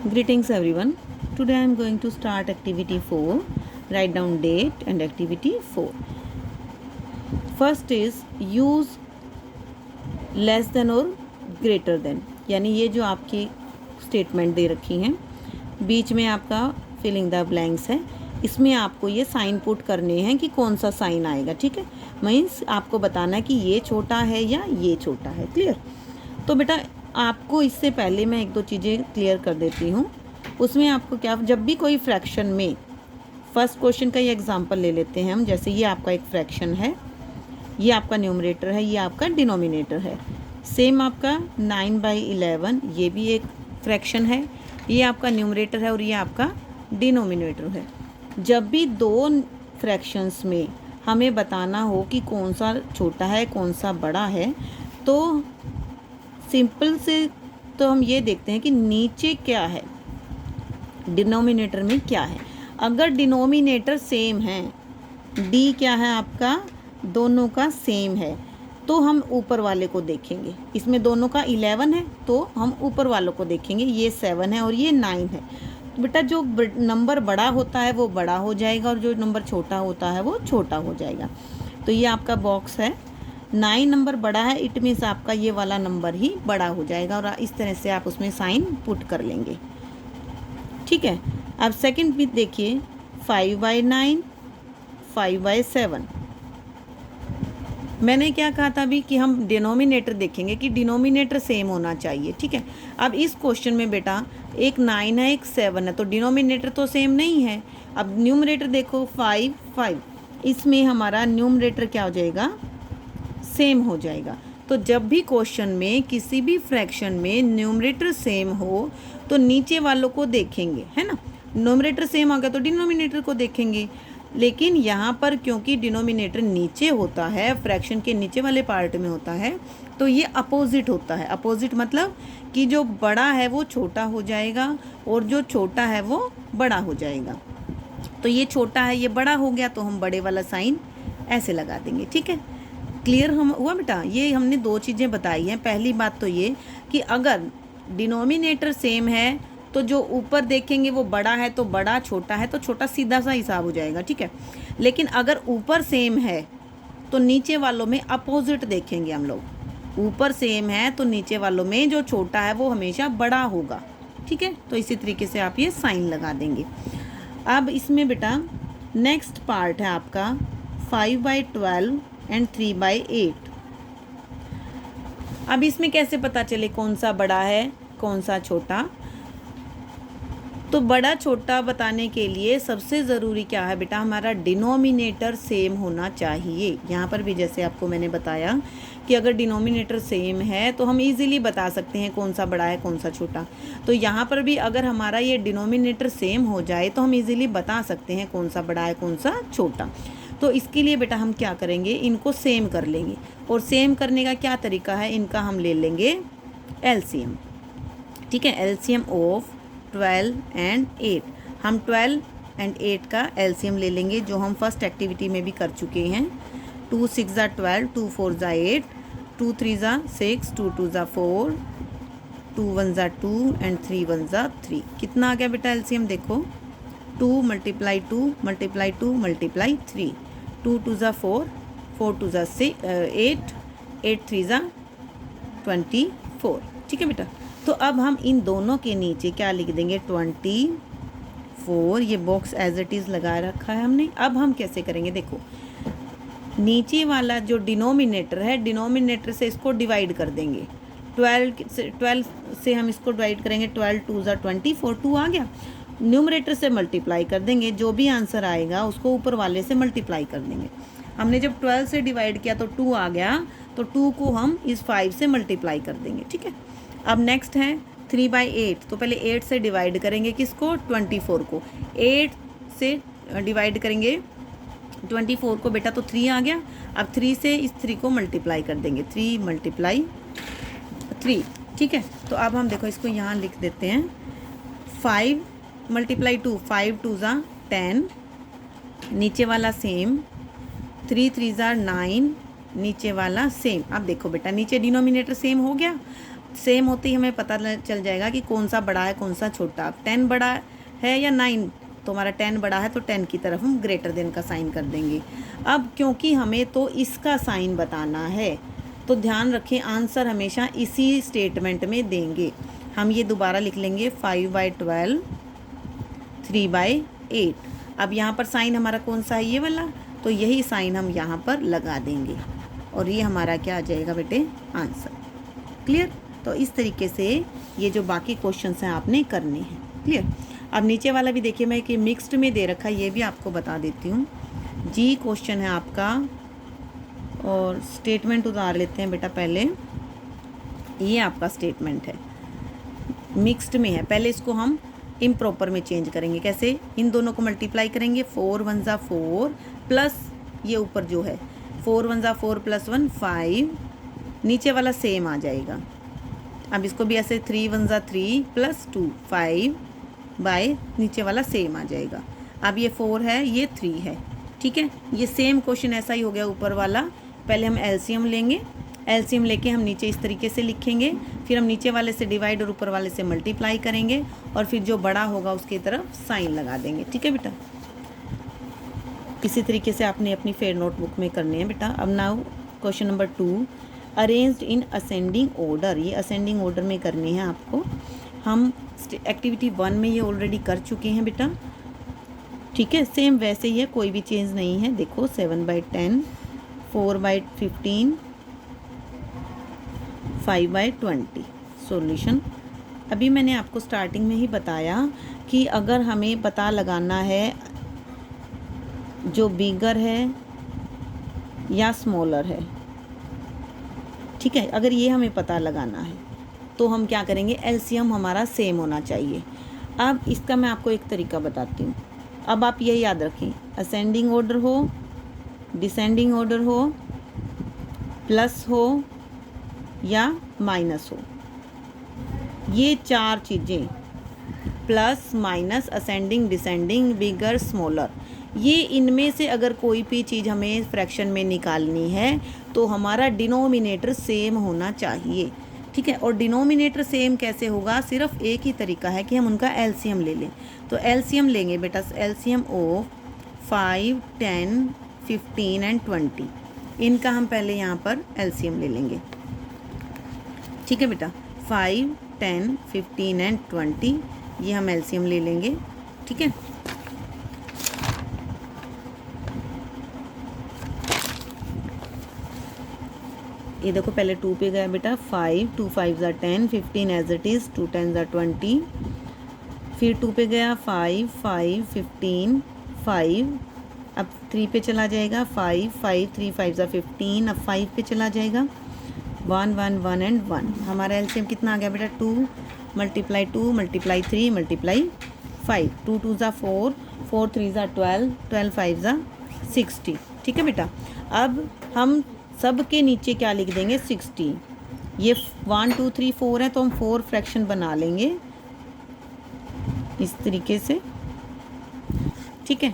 Greetings everyone. Today I am going to start activity 4. Write down date and activity 4. First is use less than और greater than. यानी ये जो आपकी statement दे रखी हैं, बीच में आपका फिलिंग द ब्लैंक्स है, इसमें आपको ये साइन पुट करने हैं कि कौन सा साइन आएगा. ठीक है, मीन्स आपको बताना है कि ये छोटा है या ये छोटा है. क्लियर? तो बेटा आपको इससे पहले मैं एक दो चीज़ें क्लियर कर देती हूँ. उसमें आपको क्या, जब भी कोई फ्रैक्शन में, फर्स्ट क्वेश्चन का ये एग्जांपल ले लेते हैं हम. जैसे ये आपका एक फ्रैक्शन है, ये आपका न्यूमरेटर है, ये आपका डिनोमिनेटर है. सेम आपका 9/11, ये भी एक फ्रैक्शन है, ये आपका न्यूमरेटर है और ये आपका डिनोमिनेटर है. जब भी दो फ्रैक्शंस में हमें बताना हो कि कौन सा छोटा है कौन सा बड़ा है, तो सिंपल से तो हम ये देखते हैं कि नीचे क्या है, डिनोमिनेटर में क्या है. अगर डिनोमिनेटर सेम है, डी क्या है आपका, दोनों का सेम है, तो हम ऊपर वाले को देखेंगे. इसमें दोनों का 11 है तो हम ऊपर वालों को देखेंगे. ये 7 है और ये 9 है. तो बेटा जो नंबर बड़ा होता है वो बड़ा हो जाएगा और जो नंबर छोटा होता है वो छोटा हो जाएगा. तो ये आपका बॉक्स है. 9 नंबर बड़ा है, इट मीन्स आपका ये वाला नंबर ही बड़ा हो जाएगा और इस तरह से आप उसमें साइन पुट कर लेंगे. ठीक है. अब सेकंड भी देखिए, 5/9, 5/7. मैंने क्या कहा था अभी कि हम डिनोमिनेटर देखेंगे कि डिनोमिनेटर सेम होना चाहिए. ठीक है. अब इस क्वेश्चन में बेटा एक 9 है एक 7 है, तो डिनोमिनेटर तो सेम नहीं है. अब न्यूमरेटर देखो 5 5, इसमें हमारा न्यूमरेटर क्या हो जाएगा, सेम हो जाएगा. तो जब भी क्वेश्चन में किसी भी फ्रैक्शन में न्यूमरेटर सेम हो तो नीचे वालों को देखेंगे, है ना. न्यूमरेटर सेम आ गया तो डिनोमिनेटर को देखेंगे. लेकिन यहाँ पर क्योंकि डिनोमिनेटर नीचे होता है, फ्रैक्शन के नीचे वाले पार्ट में होता है, तो ये अपोजिट होता है. अपोजिट मतलब कि जो बड़ा है वो छोटा हो जाएगा और जो छोटा है वो बड़ा हो जाएगा. तो ये छोटा है ये बड़ा हो गया तो हम बड़े वाला साइन ऐसे लगा देंगे. ठीक है. क्लियर हम हुआ बेटा. ये हमने दो चीज़ें बताई हैं. पहली बात तो ये कि अगर डिनोमिनेटर सेम है तो जो ऊपर देखेंगे वो बड़ा है तो बड़ा, छोटा है तो छोटा, सीधा सा हिसाब हो जाएगा. ठीक है. लेकिन अगर ऊपर सेम है तो नीचे वालों में अपोजिट देखेंगे हम लोग. ऊपर सेम है तो नीचे वालों में जो छोटा है वो हमेशा बड़ा होगा. ठीक है. तो इसी तरीके से आप ये साइन लगा देंगे. अब इसमें बेटा नेक्स्ट पार्ट है आपका 5/12 एंड 3/8. अब इसमें कैसे पता चले कौन सा बड़ा है कौन सा छोटा. तो बड़ा छोटा बताने के लिए सबसे ज़रूरी क्या है बेटा, हमारा डिनोमिनेटर सेम होना चाहिए. यहाँ पर भी जैसे आपको मैंने बताया कि अगर डिनोमिनेटर सेम है तो हम इजीली बता सकते हैं कौन सा बड़ा है कौन सा छोटा. तो यहाँ पर भी अगर हमारा ये डिनोमिनेटर सेम हो जाए तो हम इजीली बता सकते हैं कौन सा बड़ा है कौन सा छोटा. तो इसके लिए बेटा हम क्या करेंगे, इनको सेम कर लेंगे. और सेम करने का क्या तरीका है, इनका हम ले लेंगे एलसीएम. ठीक है. LCM of 12 and 8. हम 12 एंड 8 का एलसीएम ले लेंगे, जो हम फर्स्ट एक्टिविटी में भी कर चुके हैं. 2 6 ज़ा 12, 2 4 ज़ा 8, 2 3 ज़ा 6, 2 2 ज़ा 4, 2 1 ज़ा 2 एंड 3 1 ज़ा 3. कितना आ गया बेटा एलसीएम देखो, 2 × 2 × 2 × 3. 2 2 ज़ा 4, 4 2 ज़ा 8, 8 3 ज़ा 24. ठीक है बेटा. तो अब हम इन दोनों के नीचे क्या लिख देंगे, 24. ये बॉक्स एज इट इज़ लगा रखा है हमने. अब हम कैसे करेंगे देखो, नीचे वाला जो डिनोमिनेटर है, डिनोमिनेटर से इसको डिवाइड कर देंगे. 12 से हम इसको डिवाइड करेंगे. 12 2 ज़ा 24, 2 आ गया. न्यूमरेटर से मल्टीप्लाई कर देंगे, जो भी आंसर आएगा उसको ऊपर वाले से मल्टीप्लाई कर देंगे. हमने जब 12 से डिवाइड किया तो 2 आ गया, तो 2 को हम इस 5 से मल्टीप्लाई कर देंगे. ठीक है. अब नेक्स्ट है 3/8. तो पहले 8 से डिवाइड करेंगे किसको, 24 को. 8 से डिवाइड करेंगे 24 को बेटा, तो 3 आ गया. अब 3 से इस 3 को मल्टीप्लाई कर देंगे, 3 × 3. ठीक है. तो अब हम देखो इसको यहाँ लिख देते हैं. 5 × 2, 5 2 ज़ा 10, नीचे वाला सेम. 3 3 ज़ा 9, नीचे वाला सेम. अब देखो बेटा नीचे डिनोमिनेटर सेम हो गया. सेम होते ही हमें पता चल जाएगा कि कौन सा बड़ा है कौन सा छोटा। अब 10 बड़ा है या 9, तो हमारा 10 बड़ा है तो 10 की तरफ हम ग्रेटर देन का साइन कर देंगे। अब क्योंकि हमें तो इसका साइन बताना है तो ध्यान रखें आंसर हमेशा इसी स्टेटमेंट में देंगे। हम ये दोबारा लिख लेंगे 5/12 3/8। अब यहाँ पर साइन हमारा कौन सा है, ये वाला, तो यही साइन हम यहाँ पर लगा देंगे और ये हमारा क्या आ जाएगा बेटे, आंसर। क्लियर। तो इस तरीके से ये जो बाकी क्वेश्चंस हैं आपने करने हैं। क्लियर। अब नीचे वाला भी देखिए, मैं कि मिक्स्ड में दे रखा है, ये भी आपको बता देती हूँ। जी क्वेश्चन है आपका, और स्टेटमेंट उतार लेते हैं बेटा पहले। ये आपका स्टेटमेंट है, मिक्स्ड में है। पहले इसको हम इम्प्रॉपर में चेंज करेंगे। कैसे? इन दोनों को मल्टीप्लाई करेंगे, 4 1 ज़ा 4 प्लस ये ऊपर जो है 4 1 ज़ा 4 प्लस 1 5, नीचे वाला सेम आ जाएगा। अब इसको भी ऐसे 3 1 ज़ा 3 प्लस 2 5 बाय नीचे वाला सेम आ जाएगा। अब ये 4 है, ये 3 है। ठीक है, ये सेम क्वेश्चन ऐसा ही हो गया ऊपर वाला। पहले हम एलसीएम लेंगे, एलसीएम लेके हम नीचे इस तरीके से लिखेंगे, फिर हम नीचे वाले से डिवाइड और ऊपर वाले से मल्टीप्लाई करेंगे और फिर जो बड़ा होगा उसकी तरफ साइन लगा देंगे। ठीक है बेटा, इसी तरीके से आपने अपनी फेयर नोटबुक में करने हैं बेटा। अब now question number 2, arranged in ascending order. ये असेंडिंग ऑर्डर में करनी है आपको। हम एक्टिविटी 1 में ये ऑलरेडी कर चुके हैं बेटा। ठीक है, सेम वैसे ही है, कोई भी चेंज नहीं है। देखो 7/10 4/15 5/20 सॉल्यूशन। अभी मैंने आपको स्टार्टिंग में ही बताया कि अगर हमें पता लगाना है जो बिगर है या स्मॉलर है, ठीक है, अगर ये हमें पता लगाना है तो हम क्या करेंगे, एलसीएम हमारा सेम होना चाहिए। अब इसका मैं आपको एक तरीका बताती हूँ। अब आप ये याद रखें, असेंडिंग ऑर्डर हो, डिसेंडिंग ऑर्डर हो, प्लस हो या माइनस हो, ये 4 चीज़ें, प्लस माइनस असेंडिंग डिसेंडिंग बिगर स्मॉलर, ये इनमें से अगर कोई भी चीज़ हमें फ्रैक्शन में निकालनी है तो हमारा डिनोमिनेटर सेम होना चाहिए। ठीक है, और डिनोमिनेटर सेम कैसे होगा, सिर्फ एक ही तरीका है कि हम उनका एलसीएम ले लें। तो एलसीएम लेंगे बेटा, एलसीएम ऑफ 5 10 15 एंड 20, इनका हम पहले यहाँ पर एलसीएम ले लेंगे। ठीक है बेटा, 5 10 15 एंड 20 ये हम एलसीएम ले लेंगे। ठीक है, ये देखो पहले 2 पे गया बेटा, 5 2 5 ज़ा 10 15 एज इट इज़ 2 10 ज़ा 20, फिर 2 पे गया 5 5 15 5, अब 3 पे चला जाएगा 5 5 3 5 ज़ा 15, अब 5 पे चला जाएगा 1 1 1 एंड 1। हमारा एलसीएम कितना आ गया बेटा, 2 मल्टीप्लाई 2 मल्टीप्लाई 3 मल्टीप्लाई 5, 2 2 ज़ा 4 4 3 ज़ा 12 12 5 ज़ा 60। ठीक है बेटा, अब हम सब के नीचे क्या लिख देंगे, 60। ये 1 2 3 4 है तो हम 4 फ्रैक्शन बना लेंगे इस तरीके से। ठीक है,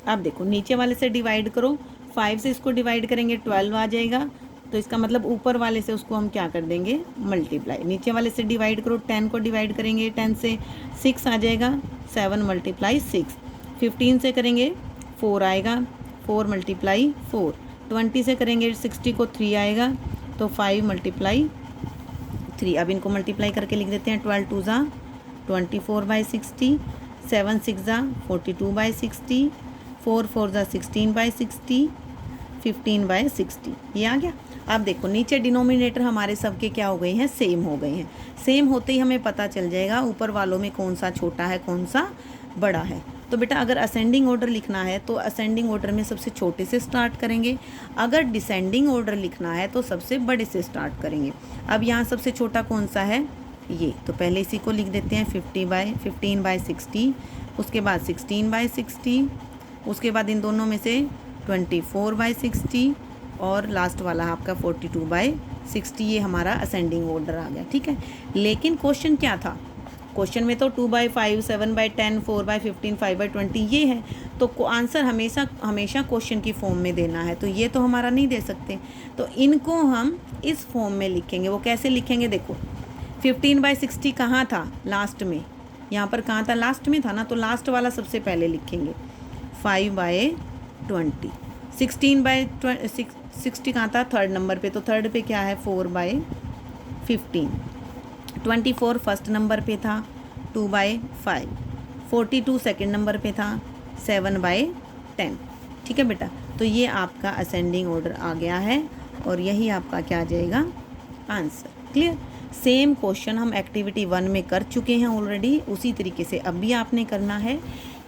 अब देखो नीचे वाले से डिवाइड करो, 5 से इसको डिवाइड करेंगे 12 आ जाएगा, तो इसका मतलब ऊपर वाले से उसको हम क्या कर देंगे, मल्टीप्लाई। नीचे वाले से डिवाइड करो, 10 को डिवाइड करेंगे 10 से 6 आ जाएगा, 7 मल्टीप्लाई 6। 15 से करेंगे 4 आएगा, 4 मल्टीप्लाई 4। 20 से करेंगे 60 को 3 आएगा, तो 5 मल्टीप्लाई 3। अब इनको मल्टीप्लाई करके लिख देते हैं, 12 2 ज़ा 24/60, 7 6 ज़ा 42/60, 4 4 ज़ा 16/60, 15/60, ये आ गया। अब देखो नीचे डिनोमिनेटर हमारे सबके क्या हो गए हैं, सेम हो गए हैं। सेम होते ही हमें पता चल जाएगा ऊपर वालों में कौन सा छोटा है कौन सा बड़ा है। तो बेटा अगर असेंडिंग ऑर्डर लिखना है तो असेंडिंग ऑर्डर में सबसे छोटे से स्टार्ट करेंगे, अगर डिसेंडिंग ऑर्डर लिखना है तो सबसे बड़े से स्टार्ट करेंगे। अब यहाँ सबसे छोटा कौन सा है, ये, तो पहले इसी को लिख देते हैं 15/60, उसके बाद 16/60, उसके बाद इन दोनों में से 24/60 और लास्ट वाला आपका 42/60। ये हमारा असेंडिंग ऑर्डर आ गया। ठीक है, लेकिन क्वेश्चन क्या था, क्वेश्चन में तो 2/5 7/10 4/15 5/20 ये है, तो आंसर हमेशा क्वेश्चन की फॉर्म में देना है, तो ये तो हमारा नहीं दे सकते, तो इनको हम इस फॉर्म में लिखेंगे। वो कैसे लिखेंगे, देखो 15/60 कहाँ था? लास्ट में। यहाँ पर कहाँ था? लास्ट में था ना, तो लास्ट वाला सबसे पहले लिखेंगे। 5/20। 16/60 कहाँ था? थर्ड नंबर पे, तो थर्ड पे क्या है? 4/15। 24 फर्स्ट नंबर पे था, 2/5। 42 सेकेंड नंबर पे था, 7/10। ठीक है बेटा, तो ये आपका असेंडिंग ऑर्डर आ गया है और यही आपका क्या आ जाएगा? आंसर। क्लियर? सेम क्वेश्चन हम एक्टिविटी 1 में कर चुके हैं ऑलरेडी, उसी तरीके से अब भी आपने करना है।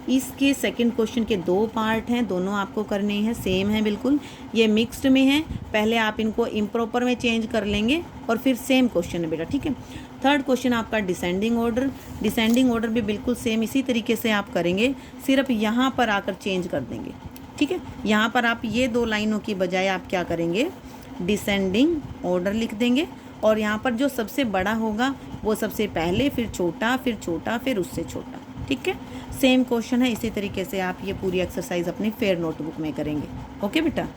इसके सेकंड क्वेश्चन के 2 पार्ट हैं, दोनों आपको करने हैं, सेम है बिल्कुल। ये मिक्स्ड में है, पहले आप इनको इम्प्रॉपर में चेंज कर लेंगे और फिर सेम क्वेश्चन है बेटा। ठीक है, थर्ड क्वेश्चन आपका डिसेंडिंग ऑर्डर। डिसेंडिंग ऑर्डर भी बिल्कुल सेम इसी तरीके से आप करेंगे, सिर्फ यहाँ पर आकर चेंज कर देंगे। ठीक है, यहाँ पर आप ये 2 लाइनों की बजाय आप क्या करेंगे? डिसेंडिंग ऑर्डर लिख देंगे और यहाँ पर जो सबसे बड़ा होगा वो सबसे पहले, फिर छोटा, फिर छोटा, फिर उससे छोटा। ठीक है, सेम क्वेश्चन है, इसी तरीके से आप ये पूरी एक्सरसाइज अपनी फेयर नोटबुक में करेंगे। ओके बेटा।